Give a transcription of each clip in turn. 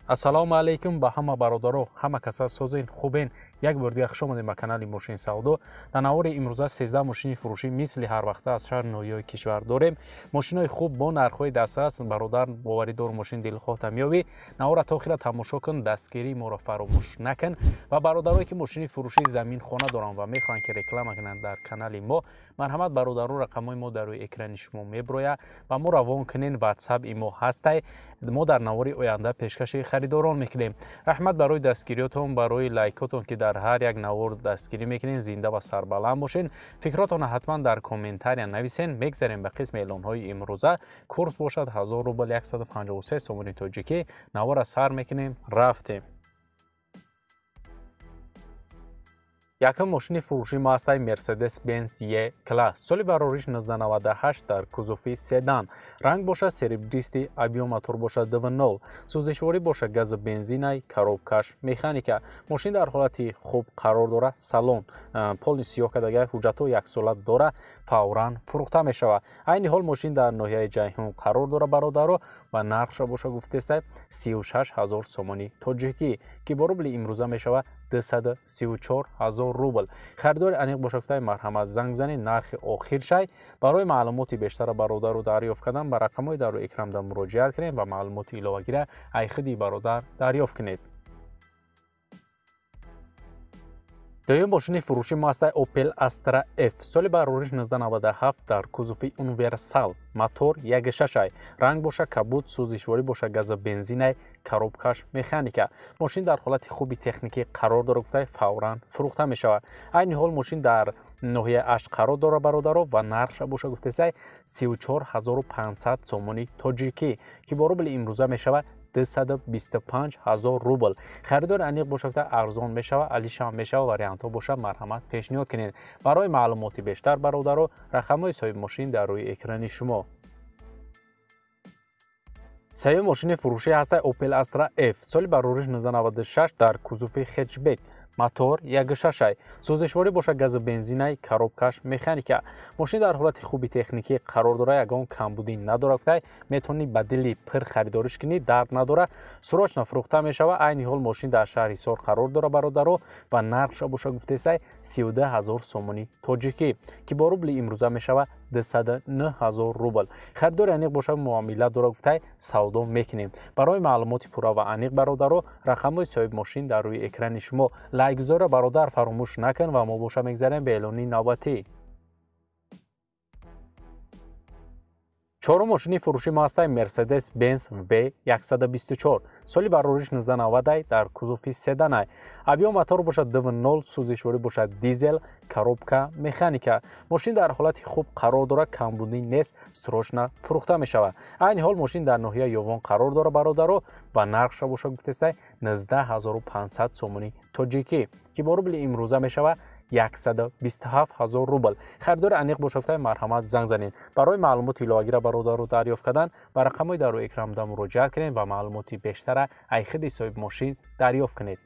Ассаламу Алайкум ба ҳама бародаро, ҳама каса созин хубен. Як бор дигар хуш омадед ба канали Мошин Савдо. Дар навори имрӯза 13 мошини фурушӣ мисли ҳар вақта аз шаҳри ноҳияи кишвар дорем. Мошинои хуб бо нархҳои дастрас. Бародар боваридор мошин дилхоҳ меёбӣ. Навора то охира тамошо кун, дастгирии моро фаромуш накун. Ва бародарое ки мошини фурушӣ замин хона доранд ва мехоҳанд ки реклама кунанд дар канали мо, мархамат бародаро, ракамои мо дар рӯи экрани шумо меброяд ва мо равон кунед. Ватсапп мо ҳастай. мо дар навори оянда пешкаши харидорон мекунем. Раҳмат барои дастгириётон, барои лайкотон ки дар ҳар як навор дастгирӣ мекунед. Зинда ва сарбаланд бошед. Фикротонро ҳатман дар комментария нависен. Мегзарем ба қисми эълонҳои имрӯза. курс бошад 1000 рубл 153 сомони тоҷикӣ. навора сар мекунем, рафтем. Якум мошини фурушӣ мо ҳастай Mercedes-Benz E-Class. Соли барориш 1998 дар кузуфи седан. Ранг бошад серебристи, объем мотор бошад 2.0. Сӯзишворӣ бошад гази бензинай, коробкаш механика. Мошин дар ҳолати хуб қарор дорад. Салон полни сиёҳ кардагай, ҳуҷҷатҳо яксола дорад, фавран фурӯхта мешавад. Айни ҳол мошин дар ноҳияи ҷайҳун қарор дорад бародаро ва нархша боша гуфтесай 36 000 сомони тоҷикӣ ки бо рубли имрӯза мешавад 234 000 рубл. Харидори аниқ боша гуфтаи мархамат занг занед, нархи охир шай. Барои маълумоти бештара бародаро дарёфт кардан ба рақамои дар рӯи экранда муроҷиат кунед ва маълумоти иловагира айхиди бародар дарёфт кунед. Дуюм мошини фурушӣ мо ҳастай Opel Astra F. Соли барориш 1997 дар кузуфи универсал. Мотор 1.6. Ранг боша кабуд, сӯзишворӣ боша гази бензинай, коробкаш механика. Мошин дар ҳолати хуби техникӣ қарор дорад, гуфтай фавран фурӯхта мешавад. Айни ҳол мошин дар ноҳияи Аш қарор дорад бародаро ва нархша боша гуфтесай 34 500 сомони тоҷикӣ ки бо рубли имрӯза мешавад 225 000 рубл. Харидори аниқ боша гуфта арзон мешавад, алишам мешавад, вариантҳо боша марҳамат пешниҳод кунед. Барои маълумоти бештар бародаро, рақамои соҳиби мошин дар рӯи экрани шумо. Сеюм мошини фурушӣ ҳастай Opel Astra F. Соли барориш 1996 дар кузуфи хетчбек. Мотор 1.6. Сӯзишворӣ боша гази бензинай, коробкаш механика. Мошин дар ҳолати хуби техникӣ қарор дорад, ягон камбудӣ надорад, гуфтай метавонӣ ба дили пир харидориш кунӣ, дард надорад, срочно фурӯхта мешавад. Айни ҳол мошин дар шаҳри Ҳисор қарор дорад бародаро ва нархша боша гуфтесай 32 000 сомони тоҷикӣ ки бо рубли имрӯза мешавад 209 000 рубл. Харидори аниқ боша муомила дорад, гуфтай савдо мекунем. Барои маълумоти пурра ва аниқ бародаро, рақамои соҳиби мошин дар рӯи экрани шумо. лайкгузора бародар фаромӯш накун ва мо боша мегзарем ба эълони навбатӣ. чорум мошини фурушӣ мо ҳастай Mercedes-Benz V124. Соли барориш 1990 дар кузуфи седанай. объем мотор бошад 2.0, сӯзишворӣ бошад дизел, коробка механика. Мошин дар ҳолати хуб қарор дорад, камбудӣ нест, срочно фурӯхта мешавад. айни ҳол мошин дар ноҳияи ёвон қарор дорад бародаро ва нархша боша гуфтесай 19 500 сомони тоҷикӣ ки бо рубли имрӯза мешавад 127 000 рубл. харидори аниқ боша гуфтай марҳамат занг занед. барои маълумоти иловагира бародаро дарёфт кардан ба рақамои дар рӯи экранда муроҷиат кунед ва маълумоти бештара айхиди соҳиби мошин дарёфт кунед.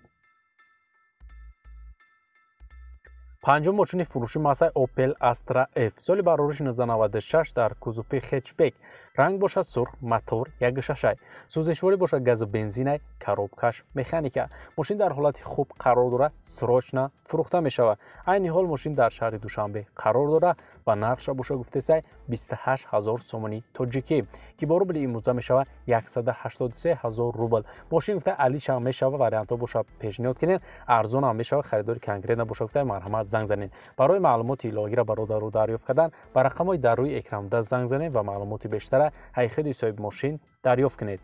панҷум мошини фурушӣ мо ҳастай Opel Astra F. Соли барориш 1996 дар кузуфи хетчбек. ранг бошад сурх, мотор 1.6. сӯзишворӣ бошад гази бензинай, коробкаш механика. мошин дар ҳолати хуб қарор дорад, срочно фурӯхта мешавад. айни ҳол мошин дар шаҳри Душанбе қарор дорад ва нархша боша гуфтесай 28 000 сомони тоҷикӣ ки бо рубли имрӯза мешавад 183 000 рубл. мошин гуфта алишам мешавад, вариантҳо боша пешниҳод кунед, арзонам мешавад. харидори конкретна боша гуфтай марҳамат занг занед. барои маълумоти иловагира бародаро дарёфт кардан ба рақамои дар рӯи экранда занг занед ва маълумоти бештара айхиди соҳиби мошин дарёфт кунед.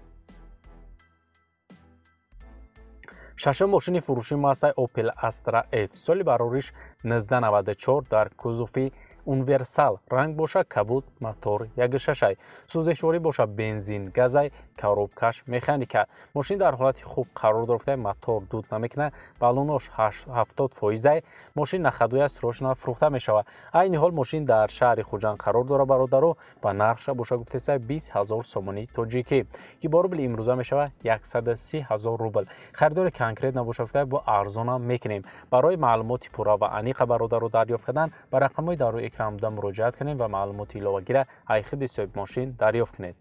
шашум мошини фурушӣ мо ҳастай Opel Astra F. соли барориш 1994 дар кузуфи универсал. ранг боша кабуд, мотор 1.6. сӯзишворӣ боша бензин, газай, коробкаш механика. мошин дар ҳолати хуб қарор дорад, мотор дуд намекунад, баллонош 70%. мошин находуя срочно фурӯхта мешавад. айни ҳол мошин дар шаҳри Хуҷанд қарор дорад бародаро ва нархша боша гуфтесай 20 000 сомони тоҷикӣ ки бо рубли имрӯза мешавад 130 000 рубл. харидори конкрет набоша гуфтай бо арзонам мекунем. барои маълумоти пурра ва аниқа бародаро дарёфт кардан ба рақамои дар рӯи экранда муроҷиат кунед ва маълумоти иловагира айхиди соҳиби мошин дарёфт кунед.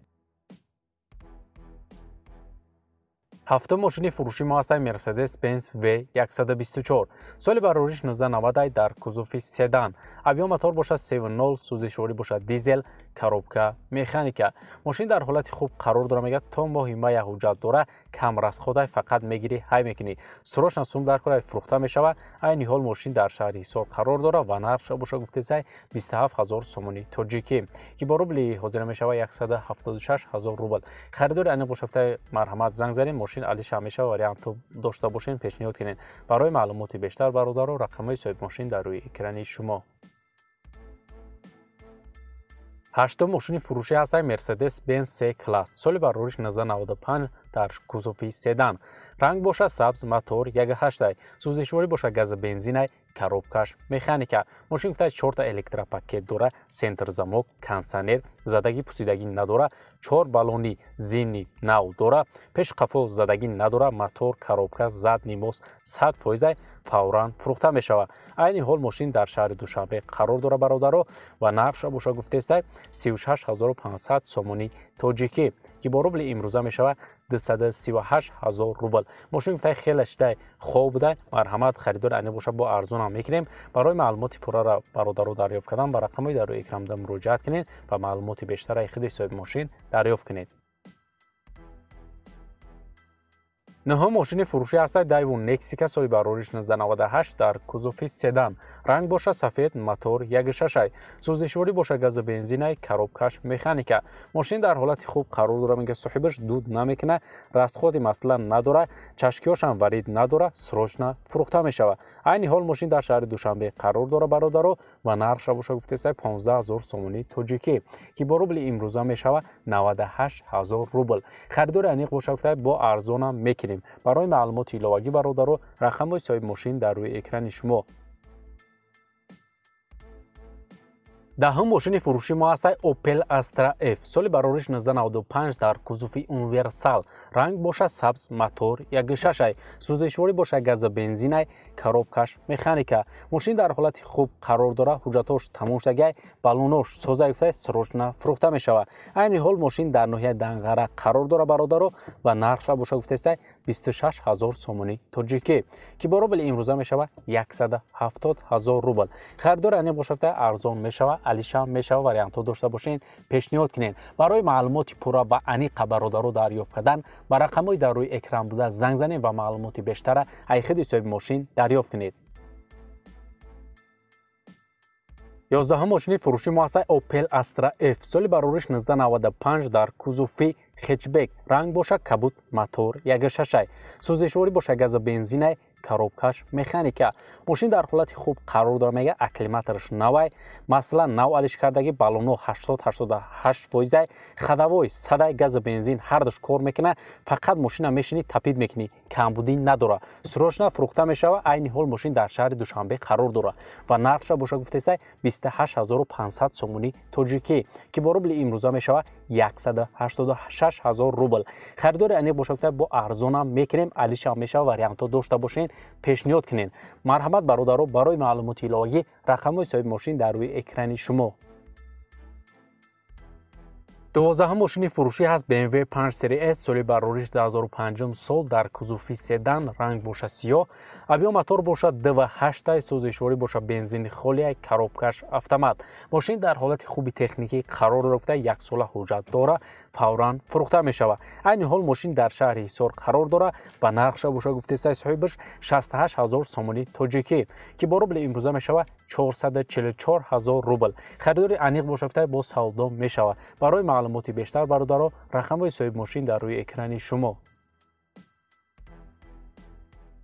هفتم ماشین فروشی ما هست مرسدس بنز V124 سال بروریش 1990 در کوزوف سدان ابیا موتور باشد 7.0 سوزشواری باشد دیزل коробка механика ماشین در حالت خوب قرار داره میگه تا ماهی ما یک حجت داره کم رسخوده فقط میگیری های میکنی سروش نسوم در کار فروخته میشوه این حال ماشین در شهر حصار قرار داره و نرخش باشه گفته زای 27000 سومونی تاجیکی که با روبل حاضر میشوه 176000 روبل خریدار این باشه مرحمت زنگ زدین ماشین علیش همیشه واریانت داشته باشین پیشنهاد کنین برای معلومات بیشتر برادر رقمای صاحب ماشین در روی اکران شما هشتم ماشین فروشی هست مرسدس بنز سی کلاس سال بروریش 1995 در کوزوف سدان رنگ باشه سبز موتور 1.8 سوزشواری باشه گاز بنزین коробкаш механика ماشین گفته 4 تا الکتروپاکت داره سنتر زمок کنسنر زدگی پوسیدگی نداره 4 بالونی زمینی نو داره پیش قفو زدگی نداره موتور коробка задний мост 100% فورا فروخته میشوه این حال ماشین در شهر دوشنبه قرار داره برادرو و نرخش باشه گفته است 36500 سومونی تاجیکی که با روبل امروزه میشوه 238000 روبل ماشین گفته خیلی شده خوب بوده مرحمت خریدار انه باشه با ارزون هم میکنیم برای معلومات پورا را برادرو دریافت کردن با رقمای در روی اکرام دم مراجعه کنید و معلومات بیشتر خود صاحب ماشین دریافت کنید نهم ماشین فروشی هست دایو نکسیا سال بروریش 1998 در کوزوف سدان رنگ باشه سفید موتور 1.6 سوزشواری باشه گاز بنزین коробкаш مکانیکا ماشین در حالت خوب قرار داره میگه صاحبش دود نمیکنه رستخواد مثلا نداره چشکیاش هم ورید نداره سروشنا فروخته میشوه این حال ماشین در شهر دوشنبه قرار داره برادرو و نرخش باشه گفته سه 15000 سومونی تاجیکی که با روبل امروزه میشوه 98000 روبل خریدار انیق باشه گفته با ارزون هم میکنیم برای معلومات ایلاوگی برادرو رقمای صاحب ماشین در روی اکران شما دهم ماشین فروشی ما هست اوپل استرا اف سال بروریش 1995 در کوزوف اونیورسال رنگ باشه سبز موتور 1.6 سوزشواری باشه گاز بنزین коробкаш مکانیکا ماشین در حالت خوب قرار داره حجتاش تمام شده بالوناش سوزایفته سروشنا فروخته میشوه این حال ماشین در ناحیه دنگره قرار داره برادرو و نرخش باشه گفته 26000 سومونی تاجیکی که با روبل امروزه میشوه 170000 روبل خریدار انه باشه ارزان میشوه علیشا میشوه واریانت داشته باشین پیشنهاد کنین برای معلومات پورا با انیق برادرو دریافت کردن با رقمای در روی اکران بوده زنگ زنین و معلومات بیشتر ای خود صاحب ماشین دریافت کنید 11 ماشین فروشی ما هست اوپل استرا اف سال بروریش 1995 در کوزوف хетчбек ранг боша кабут мотор 1.6 сӯзишворӣ боша газа бензинай коробкаш механика мошин дар ҳолати хуб қарор дора мега акклиматораш навай масалан нав алиш кардаги баллоно 80-88% хадавои садай газа бензин ҳардаш кор мекуна фақат мошина мешини тапид мекунӣ камбудӣ надора срочна фурӯхта мешава айни ҳол мошин дар шаҳри душанбе қарор дора ва нархша боша гуфтесай 28500 сомонӣ тоҷикӣ ки бо рубли имрӯза мешава 186000 рубл харидори аниқ боша гуфта бо арзонам мекунем алиша мешава вариантҳо дошта бошен пешниҳод кунед марҳамат бародаро барои маълумоти иловагӣ рақамҳои соҳиби мошин дар рӯи экрани шумо 12 мошини фурӯшӣ ҳаст BMW 5 Series S соли барориш 2005 сол дар кузуфи седан ранг боша сиёҳ авио мотор боша DV8 сӯзишворӣ боша бензини холия коробкаш автомат мошин дар ҳолати хуби техникӣ қарор рафта як сола ҳуҷҷат дора фавран фурӯхта мешава айни ҳол мошин дар шаҳри ҳисор қарор дора ва нархша боша гуфтесай соҳибаш 68000 сомонӣ тоҷикӣ ки бо рубли имрӯза мешава 444000 рубл харидори аниқ бошафта бо савдо мешава барои маълумоти бештар бародаро рақамҳои соҳиби мошин дар рӯи экрани шумо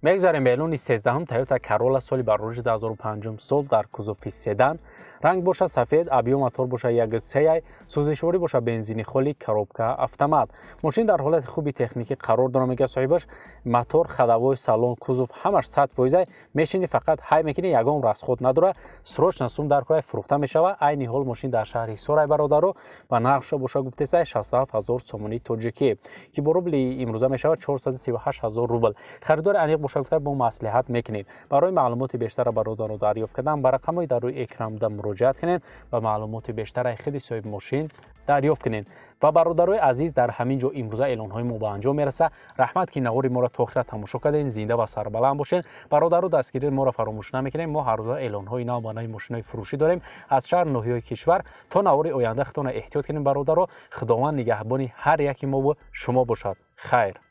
мегзарем ба эълони 13 Tayota Carolla соли барориш 2005 сол дар кузуфи седан ранг боша сафед авио мотор боша 1.3 сӯзишворӣ боша бензини холи коробка автомат мошин дар ҳолати хуби техникӣ қарор дора мега соҳибаш мотор хадавои салон кузуф ҳамаш 100% мешини фақат ҳай мекини ягон расход надора срочна сум дар курай фурӯхта мешава айни ҳол мошин дар шаҳри ҳисорай бародаро ва нархша боша гуфтесай 67000 сомонӣ тоҷикӣ ки бо рубли имрӯза мешава 438000 рубл харидори аниқ боша гуфта бо маслиҳат мекунем барои маълумоти бештара бародаро дарёфт кардан ба рақамҳои дар рӯи экран да муроҷиат кунед ва маълумоти бештараи худи соҳиби мошин دریافت کنین. و برادرای عزیز در همین جا امروز اعلان‌های ما به انجام میرسه. رحمت که نوار ما را تا آخر تماشا کردین. زنده و سربلند باشین. برادرو دستگیری ما را فراموش نمیکنین. ما هر روز اعلان‌های نو با ماشین‌های فروشی داریم از شهر ناحیه‌های کشور. تا نوار آینده خودتون احتیاط کنین برادرو. خداوند نگهبان هر یکی ما و شما باشد. خیر.